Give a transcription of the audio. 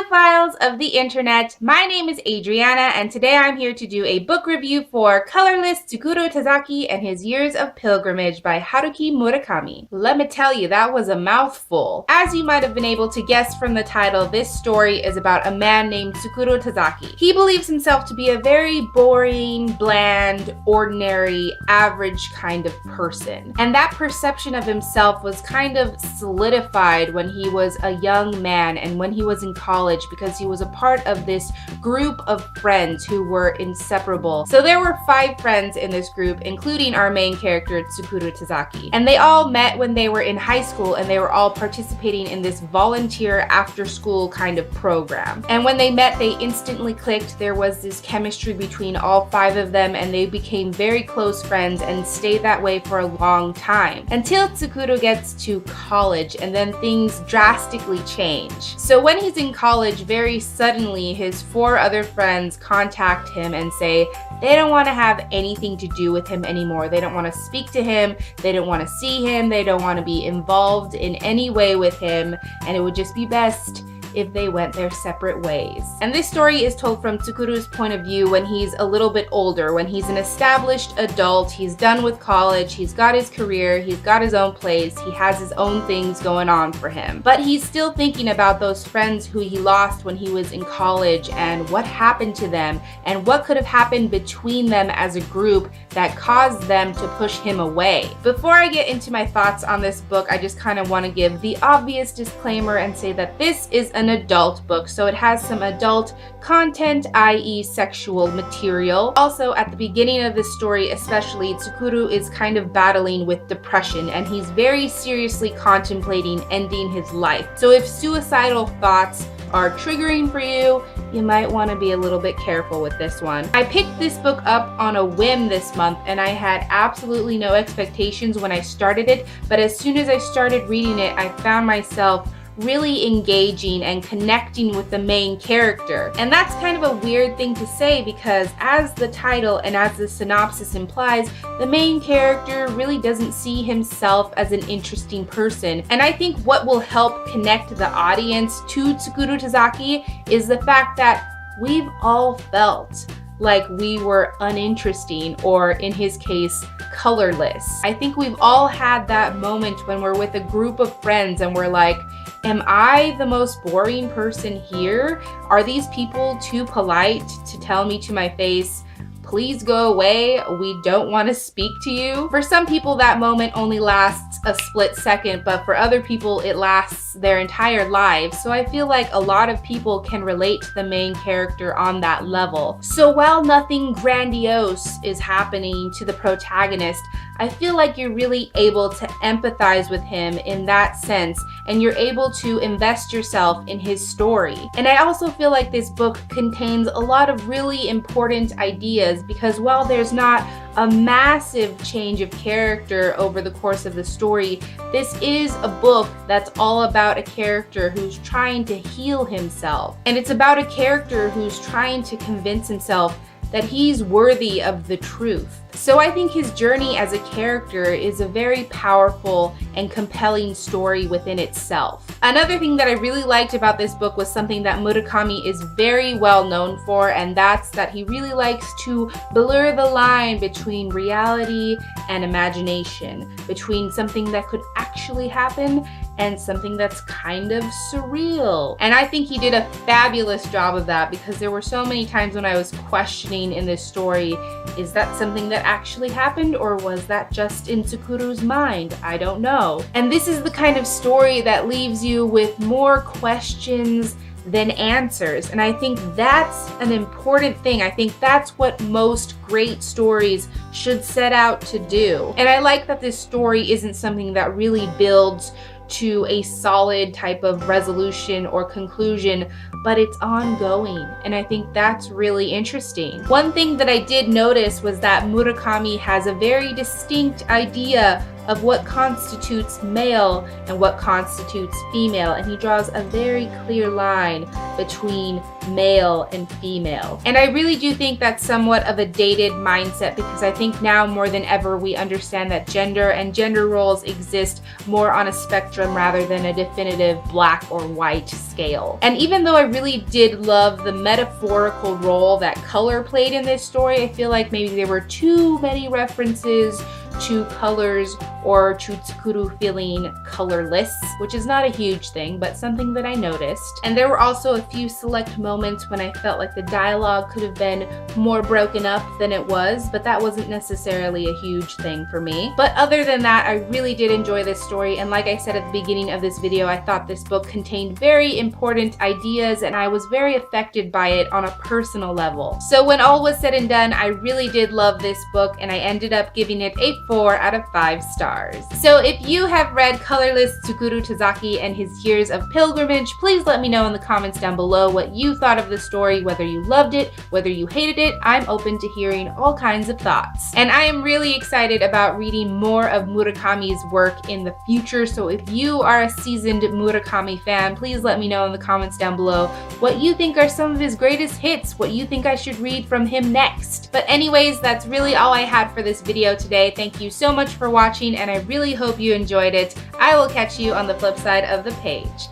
Audiophiles of the internet, my name is Adriana and today I'm here to do a book review for Colorless Tsukuru Tazaki and His Years of Pilgrimage by Haruki Murakami. Let me tell you, that was a mouthful. As you might have been able to guess from the title, this story is about a man named Tsukuru Tazaki. He believes himself to be a very boring, bland, ordinary, average kind of person. And that perception of himself was kind of solidified when he was a young man and when he was in college, because he was a part of this group of friends who were inseparable. So there were 5 friends in this group, including our main character, Tsukuru Tazaki. And they all met when they were in high school, and they were all participating in this volunteer after-school kind of program. And when they met, they instantly clicked. There was this chemistry between all 5 of them, and they became very close friends and stayed that way for a long time. Until Tsukuru gets to college, and then things drastically change. So when he's in college, very suddenly his 4 other friends contact him and say they don't want to have anything to do with him anymore. They don't want to speak to him, they don't want to see him, they don't want to be involved in any way with him, and it would just be best if they went their separate ways. And this story is told from Tsukuru's point of view when he's a little bit older, when he's an established adult, he's done with college, he's got his career, he's got his own place, he has his own things going on for him. But he's still thinking about those friends who he lost when he was in college and what happened to them and what could have happened between them as a group that caused them to push him away. Before I get into my thoughts on this book, I just kind of want to give the obvious disclaimer and say that this is an adult book, so it has some adult content, i.e. sexual material. Also, at the beginning of this story especially, Tsukuru is kind of battling with depression and he's very seriously contemplating ending his life. So if suicidal thoughts are triggering for you, you might want to be a little bit careful with this one. I picked this book up on a whim this month and I had absolutely no expectations when I started it, but as soon as I started reading it, I found myself really engaging and connecting with the main character. And that's kind of a weird thing to say because as the title and as the synopsis implies, the main character really doesn't see himself as an interesting person. And I think what will help connect the audience to Tsukuru Tazaki is the fact that we've all felt like we were uninteresting, or in his case, colorless. I think we've all had that moment when we're with a group of friends and we're like, am I the most boring person here? Are these people too polite to tell me to my face, please go away, we don't want to speak to you? For some people that moment only lasts a split second, but for other people it lasts their entire lives. So I feel like a lot of people can relate to the main character on that level. So while nothing grandiose is happening to the protagonist, I feel like you're really able to empathize with him in that sense, and you're able to invest yourself in his story. And I also feel like this book contains a lot of really important ideas because while there's not a massive change of character over the course of the story, this is a book that's all about a character who's trying to heal himself. And it's about a character who's trying to convince himself that he's worthy of the truth. So I think his journey as a character is a very powerful and compelling story within itself. Another thing that I really liked about this book was something that Murakami is very well known for, and that's that he really likes to blur the line between reality and imagination, between something that could actually happen and something that's kind of surreal. And I think he did a fabulous job of that because there were so many times when I was questioning in this story, is that something that actually happened or was that just in Tsukuru's mind? I don't know. And this is the kind of story that leaves you with more questions than answers. And I think that's an important thing. I think that's what most great stories should set out to do. And I like that this story isn't something that really builds to a solid type of resolution or conclusion, but it's ongoing, and I think that's really interesting. One thing that I did notice was that Murakami has a very distinct idea of what constitutes male and what constitutes female, and he draws a very clear line between male and female. And I really do think that's somewhat of a dated mindset, because I think now more than ever we understand that gender and gender roles exist more on a spectrum rather than a definitive black or white scale. And even though I really did love the metaphorical role that color played in this story, I feel like maybe there were too many references to colors or to Tsukuru feeling colorless, which is not a huge thing, but something that I noticed. And there were also a few select moments when I felt like the dialogue could have been more broken up than it was, but that wasn't necessarily a huge thing for me. But other than that, I really did enjoy this story, and like I said at the beginning of this video, I thought this book contained very important ideas, and I was very affected by it on a personal level. So when all was said and done, I really did love this book, and I ended up giving it a 4 out of 5 stars. So if you have read Colorless Tsukuru Tazaki and his Years of Pilgrimage, please let me know in the comments down below what you thought of the story, whether you loved it, whether you hated it. I'm open to hearing all kinds of thoughts. And I am really excited about reading more of Murakami's work in the future, so if you are a seasoned Murakami fan, please let me know in the comments down below what you think are some of his greatest hits, what you think I should read from him next. But anyways, that's really all I had for this video today. Thank you so much for watching, and I really hope you enjoyed it. I will catch you on the flip side of the page.